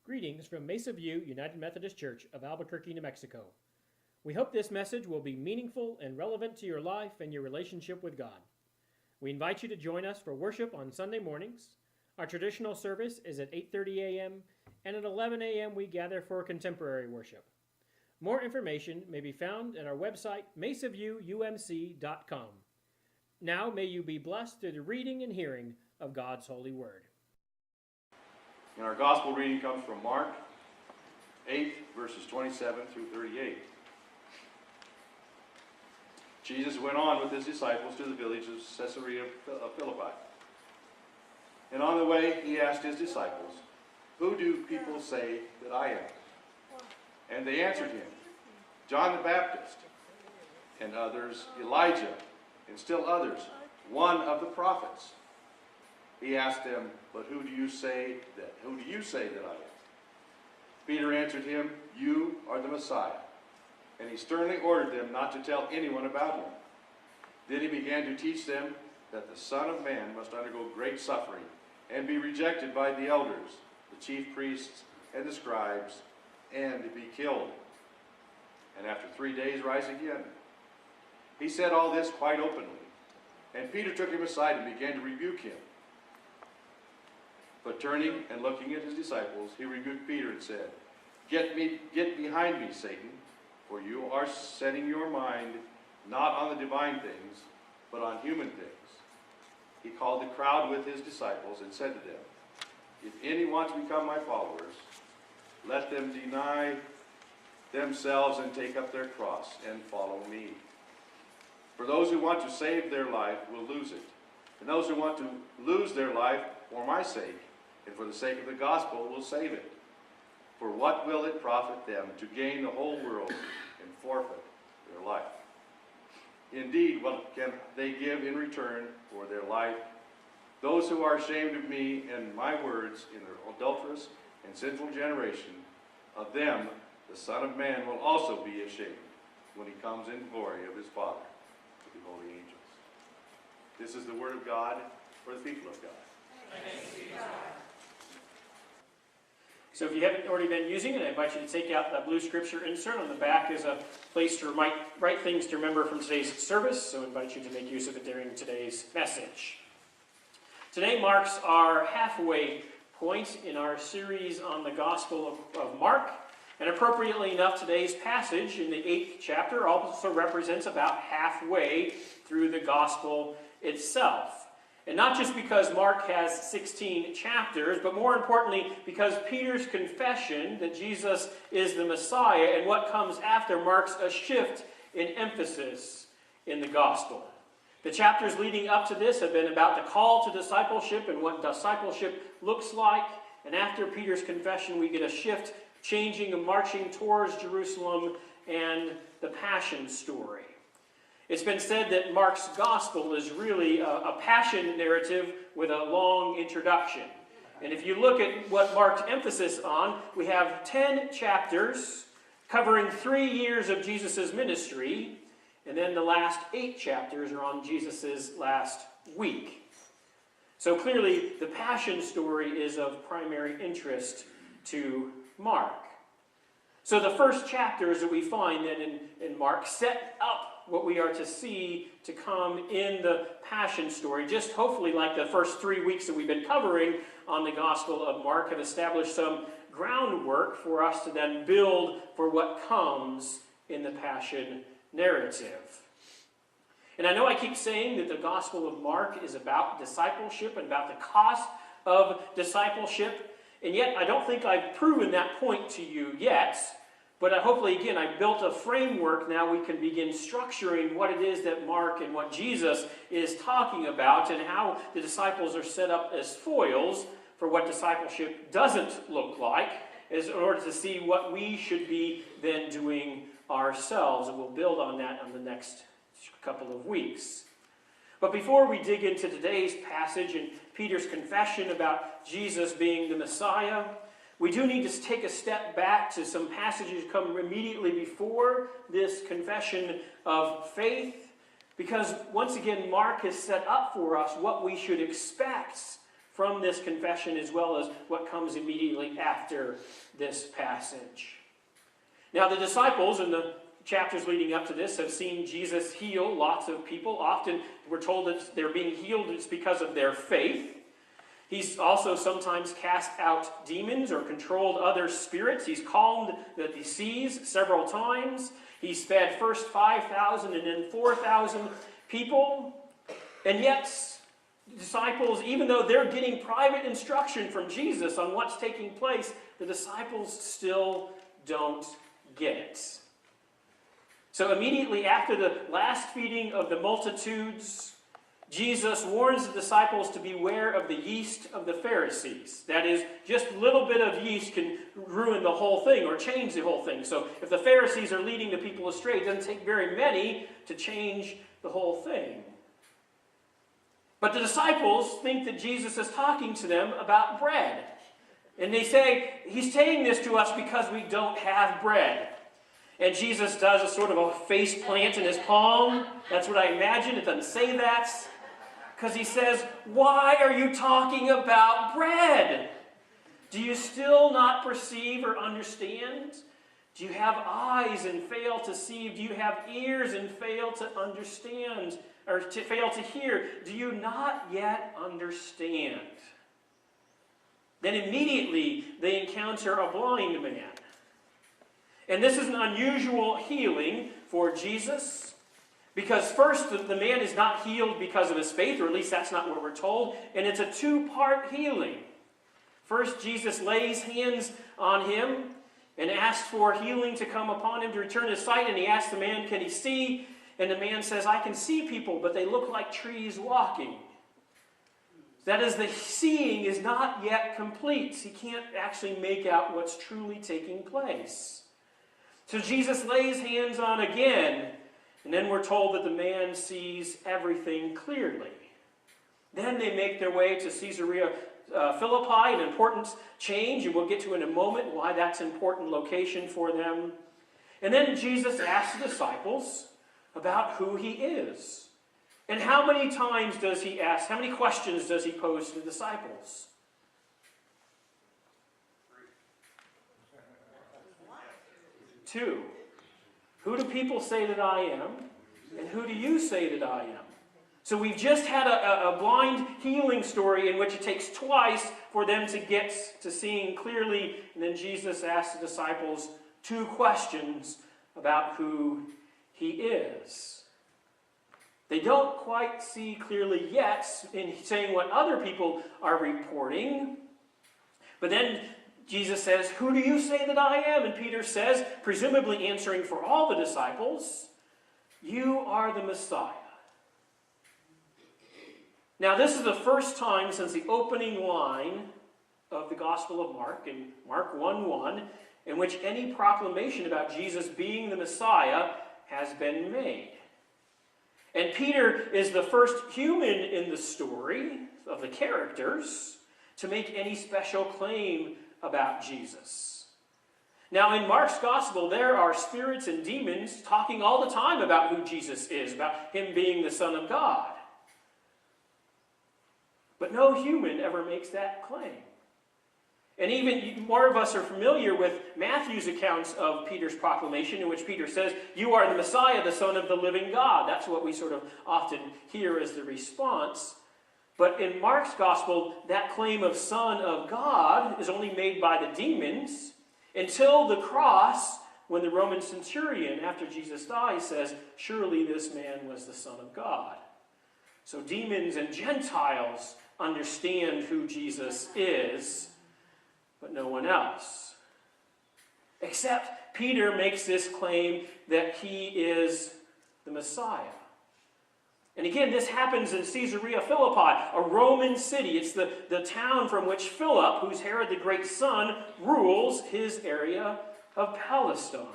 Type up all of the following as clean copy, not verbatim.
Greetings from Mesa View United Methodist Church of Albuquerque, New Mexico. We hope this message will be meaningful and relevant to your life and your relationship with God. We invite you to join us for worship on Sunday mornings. Our traditional service is at 8:30 a.m. and at 11 a.m. we gather for contemporary worship. More information may be found at our website, mesaviewumc.com. Now may you be blessed through the reading and hearing of God's holy word. And our gospel reading comes from Mark 8, verses 27 through 38. Jesus went on with his disciples to the village of Caesarea Philippi. And on the way, he asked his disciples, "Who do people say that I am?" And they answered him, "John the Baptist, and others Elijah, and still others, one of the prophets." He asked them, "But who do you say that I am?" Peter answered him, "You are the Messiah." And he sternly ordered them not to tell anyone about him. Then he began to teach them that the Son of Man must undergo great suffering and be rejected by the elders, the chief priests, and the scribes, and be killed, and after 3 days rise again. He said all this quite openly, and Peter took him aside and began to rebuke him. But turning and looking at his disciples, he rebuked Peter and said, Get behind me, Satan, for you are setting your mind not on the divine things, but on human things." He called the crowd with his disciples and said to them, "If any want to become my followers, let them deny themselves and take up their cross and follow me. For those who want to save their life will lose it, and those who want to lose their life for my sake and for the sake of the gospel will save it. For what will it profit them to gain the whole world and forfeit their life? Indeed, what can they give in return for their life? Those who are ashamed of me and my words in their adulterous and sinful generation, of them the Son of Man will also be ashamed when he comes in glory of his Father with the holy angels." This is the word of God for the people of God. Thanks be to God. So if you haven't already been using it, I invite you to take out that blue scripture insert. On the back is a place to write things to remember from today's service, so I invite you to make use of it during today's message. Today marks our halfway point in our series on the Gospel of Mark, and appropriately enough, today's passage in the 8th chapter also represents about halfway through the Gospel itself. And not just because Mark has 16 chapters, but more importantly, because Peter's confession that Jesus is the Messiah and what comes after marks a shift in emphasis in the gospel. The chapters leading up to this have been about the call to discipleship and what discipleship looks like. And after Peter's confession, we get a shift, changing and marching towards Jerusalem and the Passion story. It's been said that Mark's gospel is really a passion narrative with a long introduction. And if you look at what Mark's emphasis on, we have 10 chapters covering 3 years of Jesus' ministry, and then the last 8 chapters are on Jesus' last week. So clearly, the Passion story is of primary interest to Mark. So the first chapters that we find then in Mark set up what we are to see to come in the Passion story. Just hopefully like the first 3 weeks that we've been covering on the Gospel of Mark have established some groundwork for us to then build for what comes in the Passion narrative. And I know I keep saying that the Gospel of Mark is about discipleship and about the cost of discipleship, and yet I don't think I've proven that point to you yet. But hopefully, again, I've built a framework now we can begin structuring what it is that Mark and what Jesus is talking about and how the disciples are set up as foils for what discipleship doesn't look like, in order to see what we should be then doing ourselves. And we'll build on that on the next couple of weeks. But before we dig into today's passage and Peter's confession about Jesus being the Messiah, we do need to take a step back to some passages that come immediately before this confession of faith, because once again, Mark has set up for us what we should expect from this confession as well as what comes immediately after this passage. Now, the disciples in the chapters leading up to this have seen Jesus heal lots of people. Often we're told that they're being healed it's because of their faith. He's also sometimes cast out demons or controlled other spirits. He's calmed the seas several times. He's fed first 5,000 and then 4,000 people. And yet, the disciples, even though they're getting private instruction from Jesus on what's taking place, the disciples still don't get it. So immediately after the last feeding of the multitudes, Jesus warns the disciples to beware of the yeast of the Pharisees. That is, just a little bit of yeast can ruin the whole thing or change the whole thing. So if the Pharisees are leading the people astray, it doesn't take very many to change the whole thing. But the disciples think that Jesus is talking to them about bread. And they say, he's saying this to us because we don't have bread. And Jesus does a sort of a face plant in his palm. That's what I imagine. It doesn't say that. Because he says, why are you talking about bread? Do you still not perceive or understand? Do you have eyes and fail to see? Do you have ears and fail to understand? Or to fail to hear? Do you not yet understand? Then immediately they encounter a blind man. And this is an unusual healing for Jesus. Because first, the man is not healed because of his faith, or at least that's not what we're told. And it's a two-part healing. First, Jesus lays hands on him and asks for healing to come upon him to return his sight. And he asks the man, can he see? And the man says, I can see people, but they look like trees walking. That is, the seeing is not yet complete. He can't actually make out what's truly taking place. So Jesus lays hands on again. And then we're told that the man sees everything clearly. Then they make their way to Caesarea Philippi, an important change, and we'll get to in a moment why that's an important location for them. And then Jesus asks the disciples about who he is. And how many times does he ask, how many questions does he pose to the disciples? 2. Who do people say that I am? And who do you say that I am? So we've just had a blind healing story in which it takes twice for them to get to seeing clearly. And then Jesus asks the disciples 2 questions about who he is. They don't quite see clearly yet in saying what other people are reporting. But then Jesus says, who do you say that I am? And Peter says, presumably answering for all the disciples, you are the Messiah. Now, this is the first time since the opening line of the Gospel of Mark, in Mark 1:1, in which any proclamation about Jesus being the Messiah has been made. And Peter is the first human in the story of the characters to make any special claim about Jesus. Now, in Mark's gospel, there are spirits and demons talking all the time about who Jesus is, about him being the Son of God. But no human ever makes that claim. And even more of us are familiar with Matthew's accounts of Peter's proclamation, in which Peter says, you are the Messiah, the Son of the living God. That's what we sort of often hear as the response. But in Mark's gospel, that claim of Son of God is only made by the demons until the cross, when the Roman centurion, after Jesus dies, says, surely this man was the Son of God. So demons and Gentiles understand who Jesus is, but no one else. Except Peter makes this claim that he is the Messiah. And again, this happens in Caesarea Philippi, a Roman city. It's the town from which Philip, who's Herod the Great's son, rules his area of Palestine.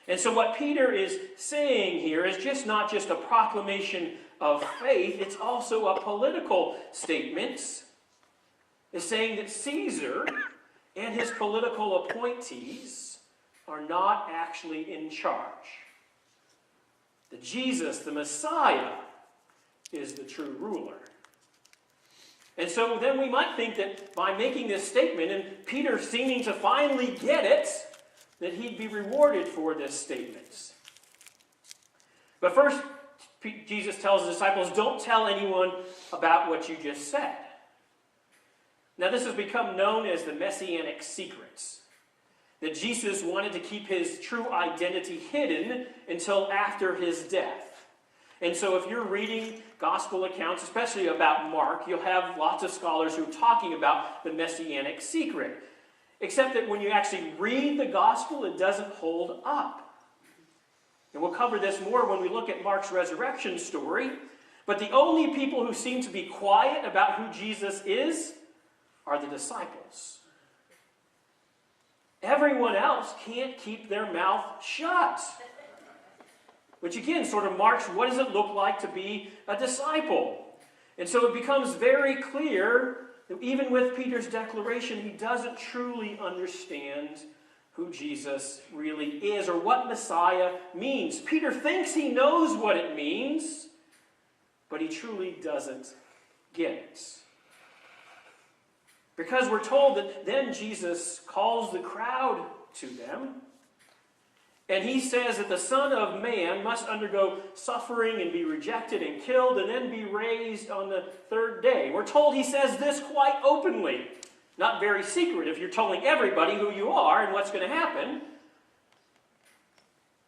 And so what Peter is saying here is not just a proclamation of faith, it's also a political statement. It's saying that Caesar and his political appointees are not actually in charge. That Jesus, the Messiah, is the true ruler. And so then we might think that by making this statement, and Peter seeming to finally get it, that he'd be rewarded for this statement. But first, Jesus tells the disciples, don't tell anyone about what you just said. Now this has become known as the Messianic secrets. That Jesus wanted to keep his true identity hidden until after his death. And so if you're reading gospel accounts, especially about Mark, you'll have lots of scholars who are talking about the Messianic secret. Except that when you actually read the gospel, it doesn't hold up. And we'll cover this more when we look at Mark's resurrection story. But the only people who seem to be quiet about who Jesus is are the disciples. Everyone else can't keep their mouth shut. Which again sort of marks what does it look like to be a disciple. And so it becomes very clear that even with Peter's declaration, he doesn't truly understand who Jesus really is or what Messiah means. Peter thinks he knows what it means, but he truly doesn't get it. Because we're told that then Jesus calls the crowd to them, and he says that the Son of Man must undergo suffering and be rejected and killed and then be raised on the third day. We're told he says this quite openly. Not very secret if you're telling everybody who you are and what's going to happen.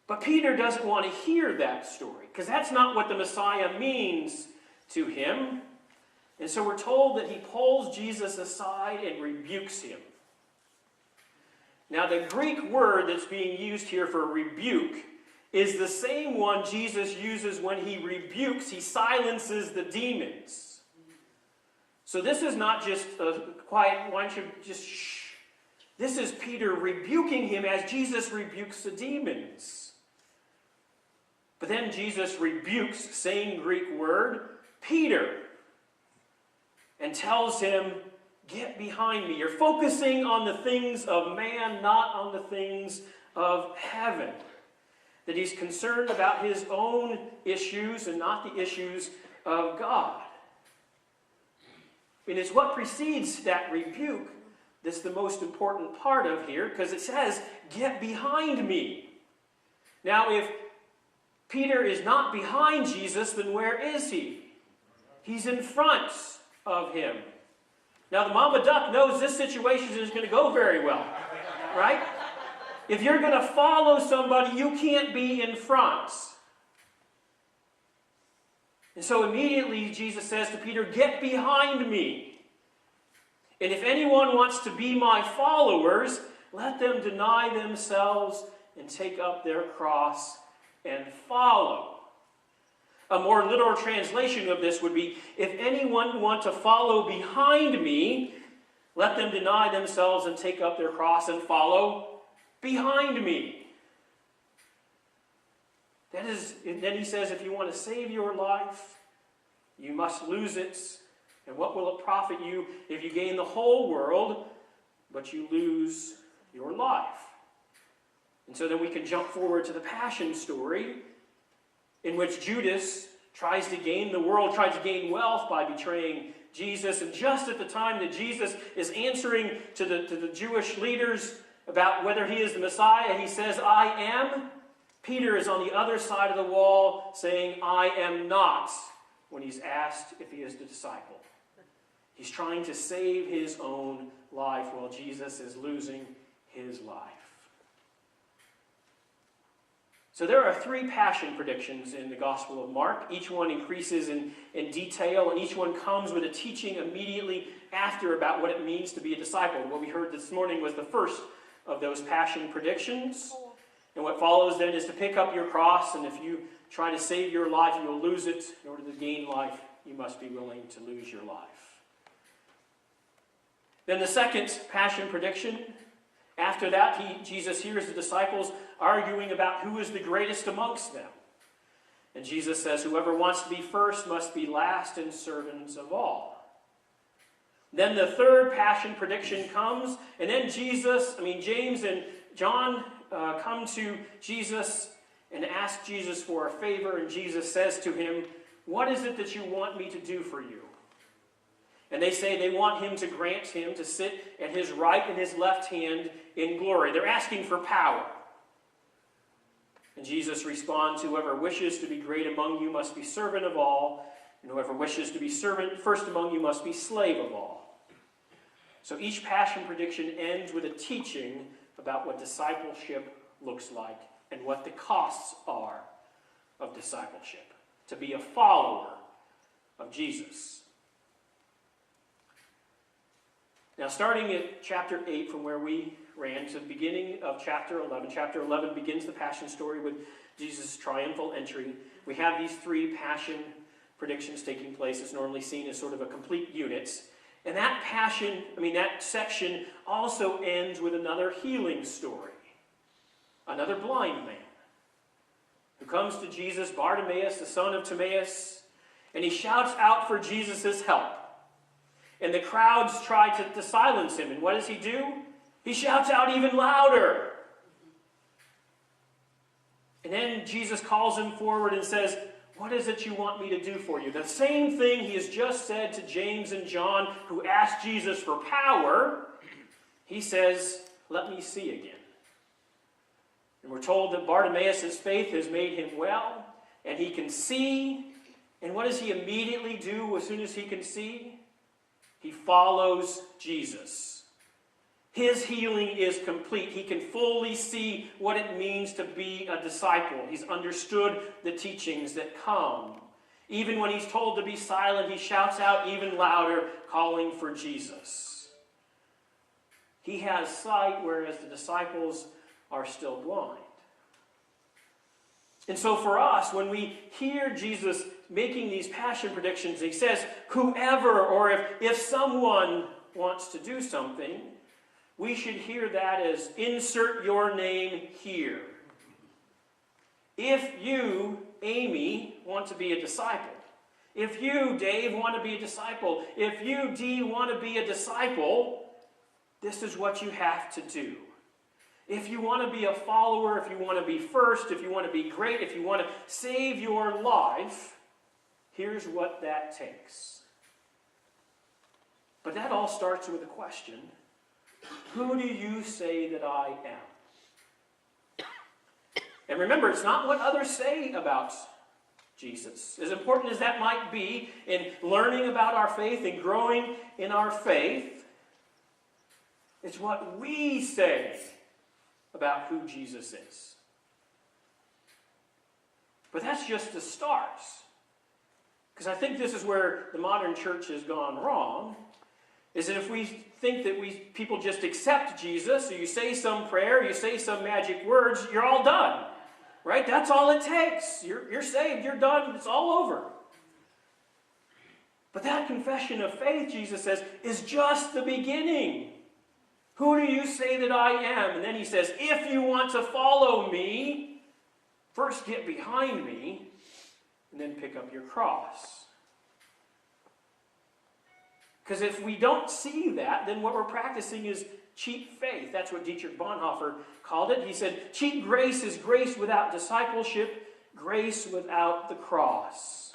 But Peter doesn't want to hear that story because that's not what the Messiah means to him. And so we're told that he pulls Jesus aside and rebukes him. Now the Greek word that's being used here for rebuke is the same one Jesus uses when he rebukes, he silences the demons. So this is not just a quiet, why don't you just shh. This is Peter rebuking him as Jesus rebukes the demons. But then Jesus rebukes, same Greek word, Peter, and tells him, get behind me. You're focusing on the things of man, not on the things of heaven. That he's concerned about his own issues and not the issues of God. And it's what precedes that rebuke that's the most important part of here, because it says, get behind me. Now, if Peter is not behind Jesus, then where is he? He's in front of him. Now, the mama duck knows this situation is going to go very well, right? If you're going to follow somebody, you can't be in front. And so immediately Jesus says to Peter, get behind me. And if anyone wants to be my followers, let them deny themselves and take up their cross and follow. A more literal translation of this would be, if anyone want to follow behind me, let them deny themselves and take up their cross and follow behind me. That is, then he says, if you want to save your life, you must lose it. And what will it profit you if you gain the whole world, but you lose your life? And so then we can jump forward to the Passion story, in which Judas tries to gain the world, tries to gain wealth by betraying Jesus. And just at the time that Jesus is answering to the Jewish leaders about whether he is the Messiah, he says, I am. Peter is on the other side of the wall saying, I am not, when he's asked if he is the disciple. He's trying to save his own life while Jesus is losing his life. So there are 3 passion predictions in the Gospel of Mark. Each one increases in detail, and each one comes with a teaching immediately after about what it means to be a disciple. What we heard this morning was the first of those passion predictions. And what follows then is to pick up your cross, and if you try to save your life, you will lose it. In order to gain life, you must be willing to lose your life. Then the second passion prediction, after that, Jesus hears the disciples arguing about who is the greatest amongst them. And Jesus says, whoever wants to be first must be last and servants of all. Then the third passion prediction comes, and then James and John come to Jesus and ask Jesus for a favor, and Jesus says to him, what is it that you want me to do for you? And they say they want him to grant him to sit at his right and his left hand in glory. They're asking for power. And Jesus responds, whoever wishes to be great among you must be servant of all, and whoever wishes to be servant first among you must be slave of all. So each passion prediction ends with a teaching about what discipleship looks like and what the costs are of discipleship, to be a follower of Jesus. Now, starting at chapter 8, from where we ran to the beginning of chapter 11. Chapter 11 begins the Passion story with Jesus' triumphal entry. We have these three passion predictions taking place. It's normally seen as sort of a complete unit. And that that section also ends with another healing story. Another blind man who comes to Jesus, Bartimaeus, the son of Timaeus, and he shouts out for Jesus' help. And the crowds try to silence him. And what does he do? He shouts out even louder. And then Jesus calls him forward and says, what is it you want me to do for you? The same thing he has just said to James and John, who asked Jesus for power. He says, let me see again. And we're told that Bartimaeus' faith has made him well, and he can see. And what does he immediately do as soon as he can see? He follows Jesus. His healing is complete. He can fully see what it means to be a disciple. He's understood the teachings that come. Even when he's told to be silent, he shouts out even louder, calling for Jesus. He has sight, whereas the disciples are still blind. And so for us, when we hear Jesus making these passion predictions, he says, whoever, or if someone wants to do something, we should hear that as insert your name here. If you, Amy, want to be a disciple, if you, Dave, want to be a disciple, if you, Dee, want to be a disciple, this is what you have to do. If you want to be a follower, if you want to be first, if you want to be great, if you want to save your life, here's what that takes. But that all starts with a question. Who do you say that I am? And remember, it's not what others say about Jesus. As important as that might be in learning about our faith and growing in our faith, it's what we say about who Jesus is. But that's just the start. Because I think this is where the modern church has gone wrong, is that if we think that people just accept Jesus, or you say some prayer, you say some magic words, you're all done. Right? That's all it takes. You're saved, you're done, it's all over. But that confession of faith, Jesus says, is just the beginning. Who do you say that I am? And then he says, if you want to follow me, first get behind me, and then pick up your cross. Because if we don't see that, then what we're practicing is cheap faith. That's what Dietrich Bonhoeffer called it. He said, cheap grace is grace without discipleship, grace without the cross.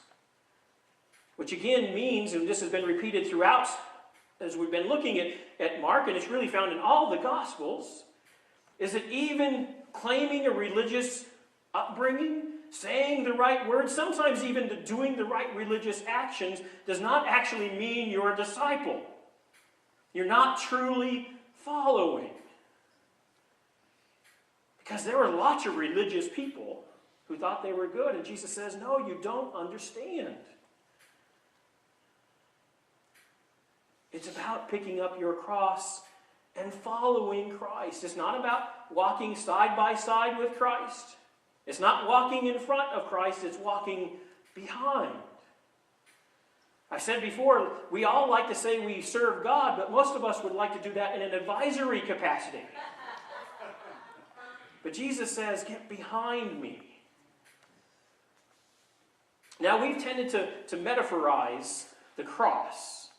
Which again means, and this has been repeated throughout as we've been looking at Mark, and it's really found in all the Gospels, is that even claiming a religious upbringing, saying the right words, sometimes even doing the right religious actions, does not actually mean you're a disciple. You're not truly following. Because there were lots of religious people who thought they were good, and Jesus says, no, you don't understand. It's about picking up your cross and following Christ. It's not about walking side by side with Christ. It's not walking in front of Christ, it's walking behind. I said before, we all like to say we serve God, but most of us would like to do that in an advisory capacity. But Jesus says, get behind me. Now, we've tended to metaphorize the cross.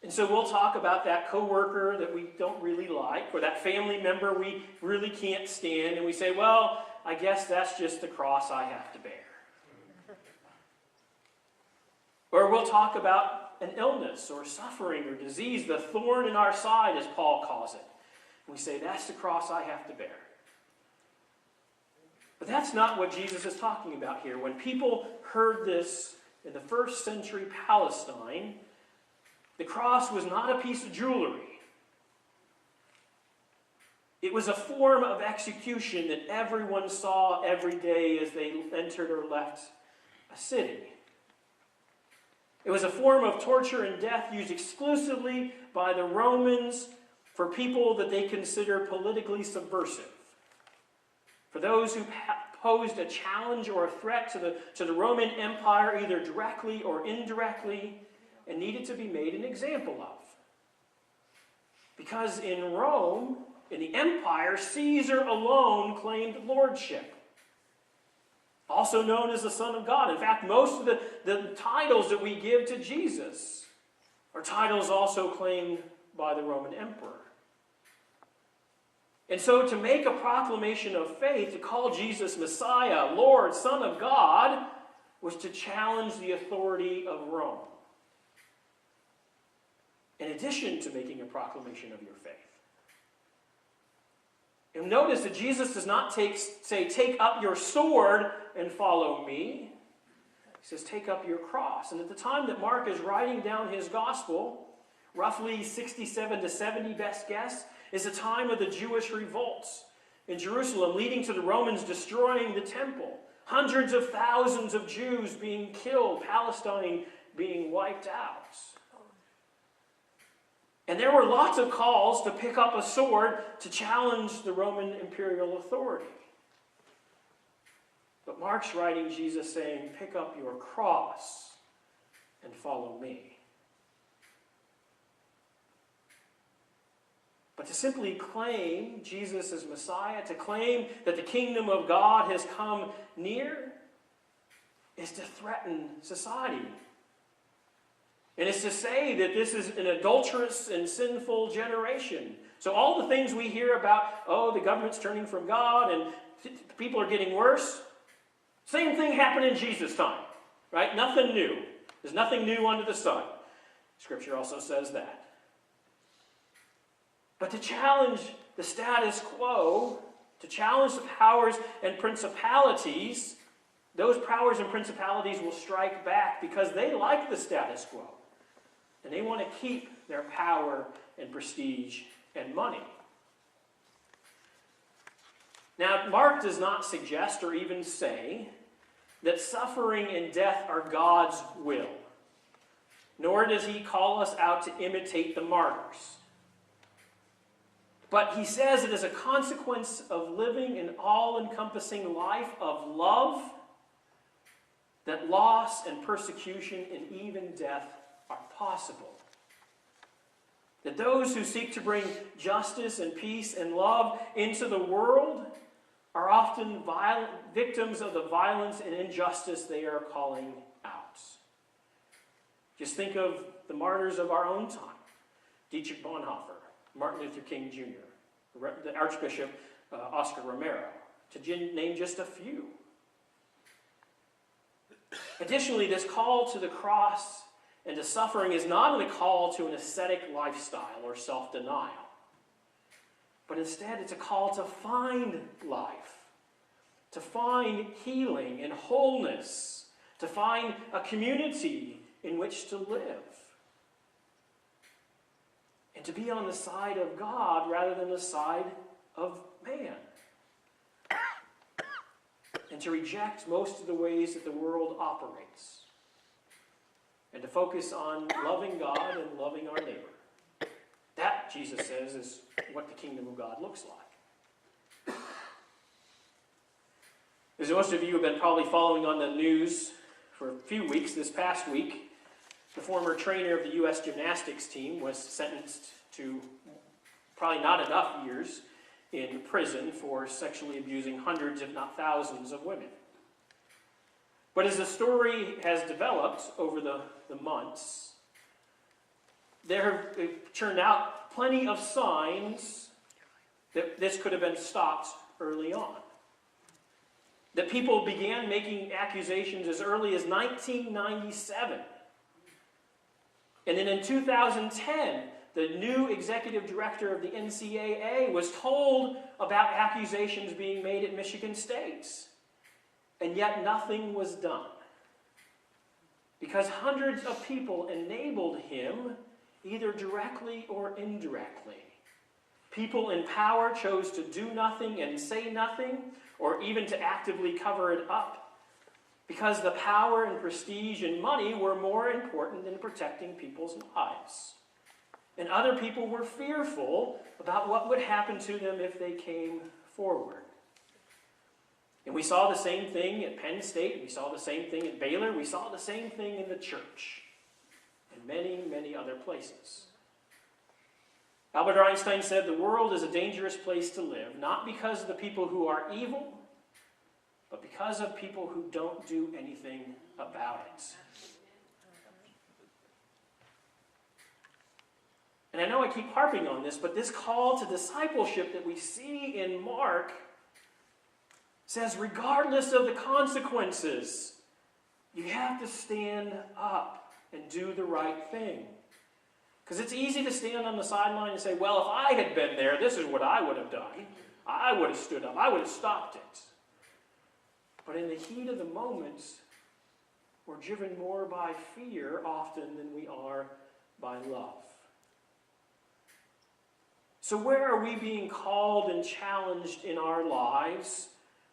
And so we'll talk about that coworker that we don't really like, or that family member we really can't stand, and we say, well, I guess that's just the cross I have to bear. Or we'll talk about an illness or suffering or disease, the thorn in our side, as Paul calls it. We say, that's the cross I have to bear. But that's not what Jesus is talking about here. When people heard this in the first century Palestine, the cross was not a piece of jewelry. It was a form of execution that everyone saw every day as they entered or left a city. It was a form of torture and death used exclusively by the Romans for people that they consider politically subversive. For those who posed a challenge or a threat to the Roman Empire, either directly or indirectly, and needed to be made an example of. Because in Rome, in the empire, Caesar alone claimed lordship. Also known as the Son of God. In fact, most of the titles that we give to Jesus are titles also claimed by the Roman emperor. And so to make a proclamation of faith, to call Jesus Messiah, Lord, Son of God, was to challenge the authority of Rome. In addition to making a proclamation of your faith. And notice that Jesus does not say, take up your sword and follow me. He says, take up your cross. And at the time that Mark is writing down his gospel, roughly 67 to 70, best guess, is the time of the Jewish revolts in Jerusalem, leading to the Romans destroying the temple. Hundreds of thousands of Jews being killed, Palestine being wiped out. And there were lots of calls to pick up a sword to challenge the Roman imperial authority. But Mark's writing Jesus saying, pick up your cross and follow me. But to simply claim Jesus as Messiah, to claim that the kingdom of God has come near, is to threaten society. And it's to say that this is an adulterous and sinful generation. So all the things we hear about, the government's turning from God and people are getting worse, same thing happened in Jesus' time, right? Nothing new. There's nothing new under the sun. Scripture also says that. But to challenge the status quo, to challenge the powers and principalities, those powers and principalities will strike back because they like the status quo. And they want to keep their power and prestige and money. Now, Mark does not suggest or even say that suffering and death are God's will. Nor does he call us out to imitate the martyrs. But he says it is a consequence of living an all-encompassing life of love that loss and persecution and even death are possible. That those who seek to bring justice and peace and love into the world are often victims of the violence and injustice they are calling out. Just think of the martyrs of our own time. Dietrich Bonhoeffer, Martin Luther King Jr., the Archbishop Oscar Romero, to name just a few. Additionally, this call to the cross and to suffering is not only a call to an ascetic lifestyle or self-denial, but instead it's a call to find life, to find healing and wholeness, to find a community in which to live, and to be on the side of God rather than the side of man, and to reject most of the ways that the world operates, and to focus on loving God and loving our neighbor. That, Jesus says, is what the kingdom of God looks like. As most of you have been probably following on the news for a few weeks, this past week, the former trainer of the U.S. gymnastics team was sentenced to probably not enough years in prison for sexually abusing hundreds, if not thousands, of women. But as the story has developed over the months, there have turned out plenty of signs that this could have been stopped early on. That people began making accusations as early as 1997. And then in 2010, the new executive director of the NCAA was told about accusations being made at Michigan State. And yet nothing was done. Because hundreds of people enabled him, either directly or indirectly. People in power chose to do nothing and say nothing, or even to actively cover it up, because the power and prestige and money were more important than protecting people's lives. And other people were fearful about what would happen to them if they came forward. And we saw the same thing at Penn State. We saw the same thing at Baylor. We saw the same thing in the church. And many, many other places. Albert Einstein said the world is a dangerous place to live, not because of the people who are evil, but because of people who don't do anything about it. And I know I keep harping on this, but this call to discipleship that we see in Mark says, regardless of the consequences, you have to stand up and do the right thing. Because it's easy to stand on the sideline and say, well, if I had been there, this is what I would have done. I would have stood up. I would have stopped it. But in the heat of the moment, we're driven more by fear often than we are by love. So where are we being called and challenged in our lives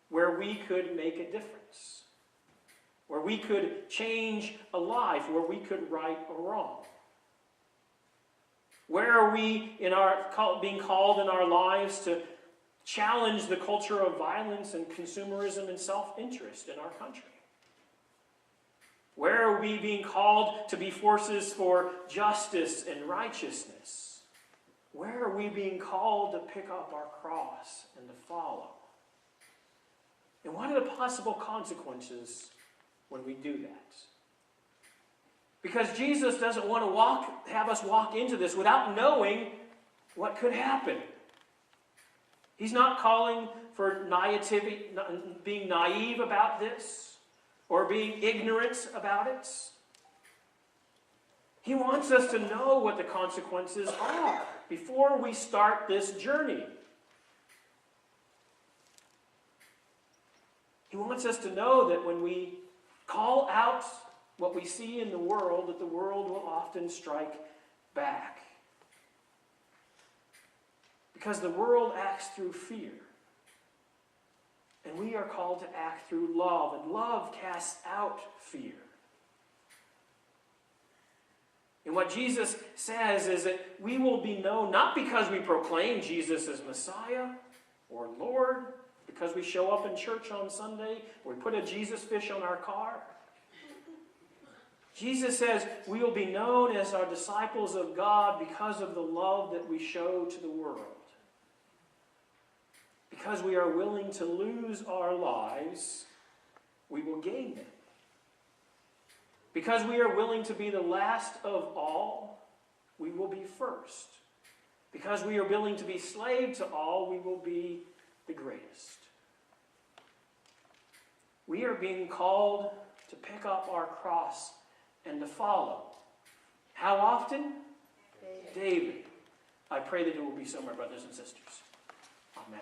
where we could make a difference? Where we could change a life, where we could right a wrong? Where are we being called in our lives to challenge the culture of violence and consumerism and self-interest in our country? Where are we being called to be forces for justice and righteousness? Where are we being called to pick up our cross and to follow? And what are the possible consequences when we do that? Because Jesus doesn't want to have us walk into this without knowing what could happen. He's not calling for naivety, being naive about this, or being ignorant about it. He wants us to know what the consequences are before we start this journey. He wants us to know that when we call out what we see in the world, that the world will often strike back. Because the world acts through fear. And we are called to act through love. And love casts out fear. And what Jesus says is that we will be known not because we proclaim Jesus as Messiah or Lord, because we show up in church on Sunday, or we put a Jesus fish on our car. Jesus says we will be known as our disciples of God because of the love that we show to the world. Because we are willing to lose our lives, we will gain them. Because we are willing to be the last of all, we will be first. Because we are willing to be slave to all, we will be the greatest. We are being called to pick up our cross and to follow. How often? Daily. I pray that it will be so, my brothers and sisters. Amen.